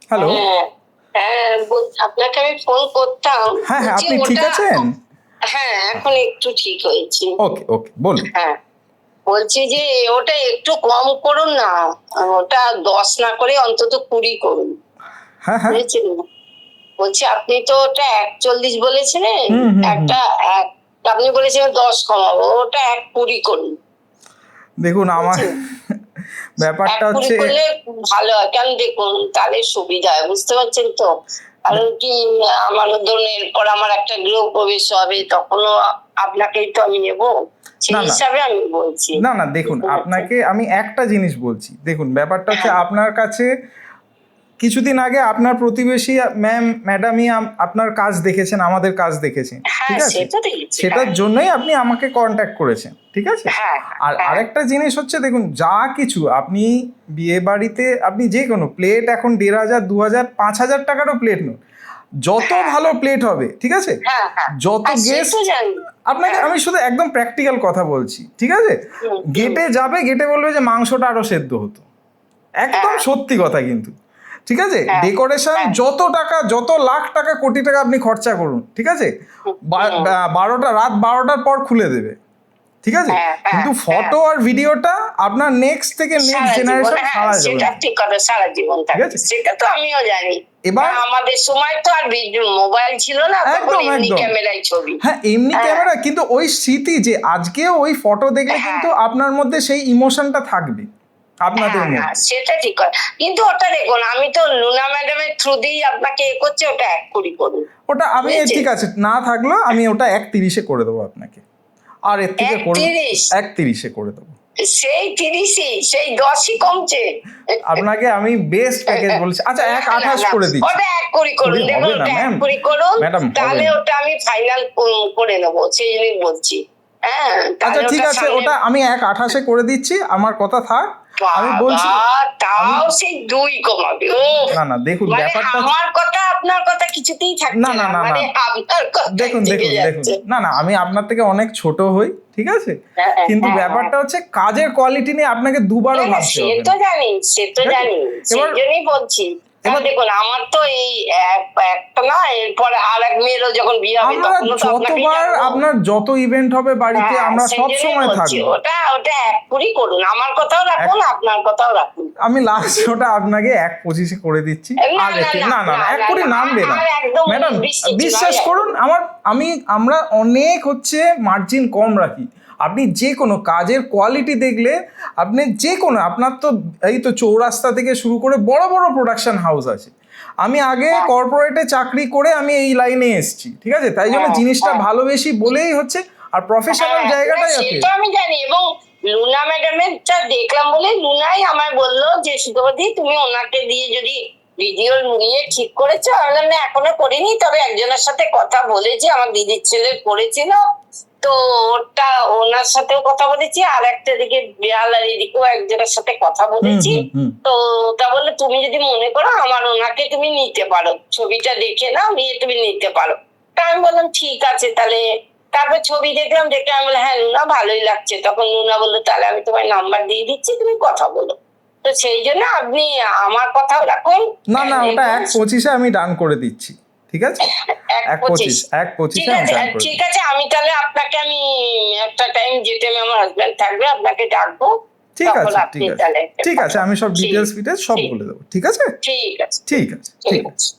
Hello. হ্যাঁ, হ্যাঁ, আপনাকে আমি ফোন করতাম। হ্যাঁ, হ্যাঁ, বলছি আপনি ঠিক ওটা আছেন? হ্যাঁ, এখন একটু ঠিক হয়েছি। ওকে, ওকে, বলুন। হ্যাঁ, বলছি যে ওটা একটু কম করুন না। ওটা ১০ না করে অন্তত ২০ করুন। হ্যাঁ, হ্যাঁ। বুঝেছেন? বলছি আপনি তো ওটা ১.৪০ বলেছিলেন। হুম, হুম, হুম। একটা এক আপনি বলেছিলেন ১০ কমাবো। ওটা ১.২০ করুন। দেখুন আমার বুঝেছেন? ব্যাপারটা ১.২০ হচ্ছে করলে ভালো হয়। কারণ দেখুন তাহলে সুবিধা হয়। বুঝতে পারছেন তো? কারণ কি আমার ধরুন এরপর আমার একটা গৃহপ্রবেশ হবে তখনও আপনাকেই তো আমি নেবো। সেই না, না, হিসাবে আমি বলছি। না, না, দেখুন বুঝতে পারছেন? আপনাকে আমি একটা জিনিস বলছি। দেখুন ব্যাপারটা হচ্ছে হ্যাঁ, আপনার কাছে কিছুদিন আগে আপনার প্রতিবেশী ম্যাডামই আপনার কাজ দেখেছেন, আমাদের কাজ দেখেছেন। হ্যাঁ ঠিক আছে? সেটা দেখেছি। সেটার হ্যাঁ, জন্যই আপনি আমাকে কন্ট্যাক্ট করেছেন। ঠিক আছে? হ্যাঁ, আর হ্যাঁ, আরেকটা জিনিস হচ্ছে দেখুন যা কিছু আপনি বিয়েবাড়িতে আপনি যেকোনো প্লেট এখন ১,৫০০, ২,০০০, ৫,০০০ টাকারও প্লেট নোন। যত হ্যাঁ, ভালো প্লেট হবে, ঠিক আছে? হ্যাঁ, হ্যাঁ। যত হ্যাঁ, সে তো গেস্ট জানি। আপনাকে হ্যাঁ, আমি শুধু একদম প্র্যাকটিক্যাল কথা বলছি। ঠিক আছে? হুম, হুম, গেটে যাবে, গেটে বলবে যে মাংসটা আরো সেদ্ধ হতো। একদম হ্যাঁ, সত্যি কথা কিন্তু। ঠিক আছে? হ্যাঁ, ডেকোরেশন হ্যাঁ, যত টাকা, যত লাখ টাকা, কোটি টাকা আপনি খরচা করুন। ঠিক আছে? হুম, হুম, ১২টা রাত ১২টার পর খুলে দেবে। ঠিক আছে? হ্যাঁ, হ্যাঁ, কিন্তু হ্যাঁ। ফটো আর ভিডিওটা আপনার নেক্সট থেকে নেক্সট সারা জীবন, জেনারেশন হ্যাঁ, সারা জীবন সেটা ঠিক কথা, সারা জীবন ঠিক থাকবে। আছে? সেটা তো আমিও জানি। এবার আমাদের সময় তো আর মোবাইল ছিল না, তখন একদম, এমনি একদম। ক্যামেরায় ছবি। হ্যাঁ, এমনি হ্যাঁ, ক্যামেরা কিন্তু ওই স্মৃতি যে আজকেও ওই ফটো দেখলে হ্যাঁ, কিন্তু আপনার মধ্যে সেই ইমোশনটা থাকবে। আপনাদের হ্যাঁ, হ্যাঁ, মধ্যে। সেটা ঠিক কথা। কিন্তু ওটা দেখুন আমি তো লুনা ম্যাডামের থ্রু দিয়েই আপনাকে করছি, ওটা ১.২০ করুন। ওটা আমি বুঝেছেন? ঠিক আছে না থাকলেও আমি ওটা ১.৩০-এ করে দেবো আপনাকে। আর এর থেকে করব ১.৩০ ১.৩০-এ করে দেবো। সেই ৩০ই, সেই ১০ই কমছে। আপনাকে আমি বেস্ট প্যাকেজ বলেছি। আচ্ছা না, না, ১.২৮ না। করে দিচ্ছি। ওটা ১.২০ করুন। ২০ দেখুন হবে না ওটা ম্যাম। ১.২০ করুন। ম্যাডাম হবে তাহলে না। ওটা আমি ফাইনাল করে নেবো। সেই জন্যই বলছি। হ্যাঁ, আচ্ছা তাহলে ঠিক ওটা আছে, সামনে ওটা আমি ১.২৮-এ করে দিচ্ছি। আমার কথা থাক। আমি বাবা! বলছি আমি তাও সেই ২ কমাবে। ওফ! না, না, দেখুন মানে ব্যাপারটা আমার কথা আপনার কথা কিছুতেই না, থাকছে না, না। না, না। মানে আপনার কথাই দেখুন, থেকে দেখুন, দেখুন। যাচ্ছে। না, না, আমি আপনার থেকে অনেক ছোট হই। ঠিক আছে? হ্যাঁ, হ্যাঁ, কিন্তু হ্যাঁ, হ্যাঁ। ব্যাপারটা হচ্ছে কাজের কোয়ালিটি নিয়ে আপনাকে দুবারও না, না, ভাবতে সে হবে তো না। জানি, সে তো ঠিক আছে? জানি। সেই এবার জন্যই বলছি। কারণ এবার দেখুন আমার তো এই একটা না, এরপরে আরেক মেয়েরও যখন বিয়ে হবে আমরা তখনও তো আপনাকেই যতবার ডাকবো। আপনার যত ইভেন্ট হবে বাড়িতে হ্যাঁ, আমরা সেই সব জন্যই সময় বলছি। থাকবো। ওটা ১.২০ করুন। আমার কথাও এক রাখুন, আপনার কথাও রাখুন। আমি লাস্ট ওটা আপনাকে ১.২৫-এ করে দিচ্ছি। না, আর না, এতে না, না, না, না, না, না, ১ কোটি না। নামবে না। আর একদম ম্যাডাম বৃষ্টির বিশ্বাস নয় করুন একদম। আমরা অনেক হচ্ছে মার্জিন কম রাখি। আপনি যেকোনো কাজের কোয়ালিটি দেখলে আপনি যেকোনো আপনার তো এই তো চৌরাস্তা থেকে শুরু করে বড়, বড় প্রোডাকশন হাউস আছে। আমি আগে হ্যাঁ, কর্পোরেটে চাকরি করে আমি এই লাইনে এসেছি। ঠিক আছে? তাই জন্য হ্যাঁ, জিনিসটা হ্যাঁ। ভালোবেসি বলেই হচ্ছে আর প্রফেশনাল হ্যাঁ, না জায়গাটাই সে আছে। তো আমি জানি। এবং লুনা ম্যাডামেরটা দেখলাম বলে লুনাই আমায় বললো যে সুতপা তুমি ওনাকে দিয়ে যদি ভিডিও নিয়ে ঠিক করেছো। আমি বললাম না এখনো করিনি, তবে একজনের সাথে কথা বলেছি, আমার দিদির ছেলে করেছিল। তো ওটা ওনার সাথেও কথা বলেছি, আর একটা দিকে বেহালার এদিকেও একজনের সাথে কথা হুম, বলেছি। হুম, হুম। তো তা বললে তুমি যদি মনে করো আমার ওনাকে তুমি নিতে পারো, ছবিটা দেখে নাও, নিয়ে তুমি নিতে পারো। তা আমি বললাম ঠিক আছে তাহলে। তারপর ছবি দেখলাম, দেখে আমি বললাম হ্যাঁ লুনা ভালোই লাগছে। তখন লুনা বললো তাহলে আমি তোমায় নাম্বার দিয়ে দিচ্ছি, তুমি কথা বলো। তো সেই জন্য আপনি আমার কথাও রাখুন। না, না, ওটা এবং ১.২৫-এ আমি ডান করে দিচ্ছি। ঠিক আছে? ১.২৫ ১.২৫-এ ঠিক আমি আছে। ডান করে ঠিক দিচ্ছি। আছে, আমি তাহলে আপনাকে আমি একটা টাইম যে টাইমে আমার হাজবেন্ড থাকবে আপনাকে ডাকবো। ঠিক তখন আছে, আপনি ঠিক আছে। তাহলে একটা ঠিক আছে, কথা আমি সব ঠিক ডিটেইলস ফিটেলস সব ঠিক বলে দেবো। ঠিক আছে? ঠিক আছে, ঠিক আছে, ঠিক ঠিক আছে। আছে।